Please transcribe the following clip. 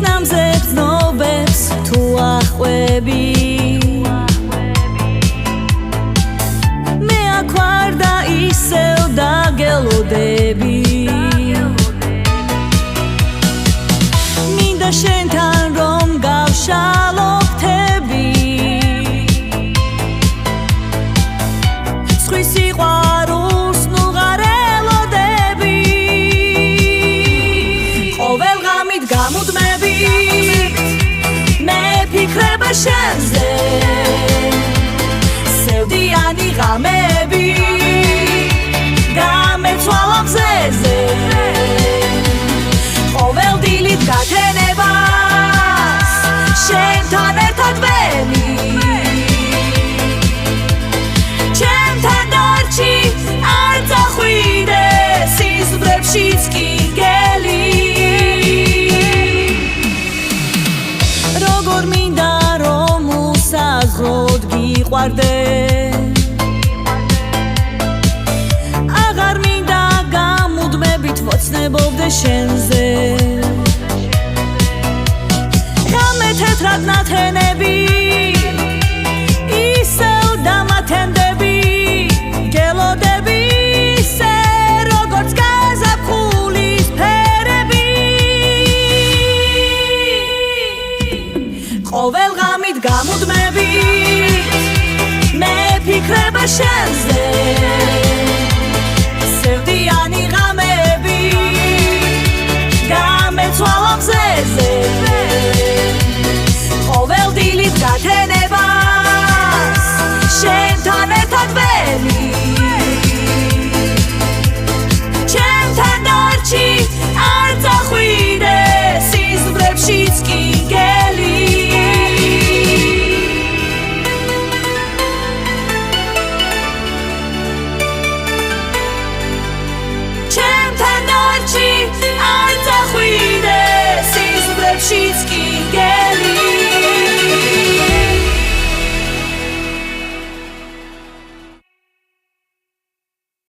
ნამზებს ნობებს თუ ახვები მე აქ ვარ და ისევ დაგელოდები მინდა შენთან რომ გავშალო ფრთები სხვის სიყვარულს ნუღარელოდები ყოველ ღამით გამუდმებით მე ფიქრება შენზე სევდიანი ღამები გამეცვალა მზეზე ყოველ დილით გათენებას შენთან ერთად ველი ჩემთან დარჩი არ წახვიდეს სიზმრებშიც კი გელი როგორ მინდა რომ უსაზღროდ გიყვარდე აღარ მინდა გამუდმებით ვოცნებობდე შენზე ღამე თეთრად ნათენები ისევ დამათენდები გელოდები ისე როგორც გაზაფხულის ფერები ყოველ ღამით გამუდმებით მე ფიქრება შენზე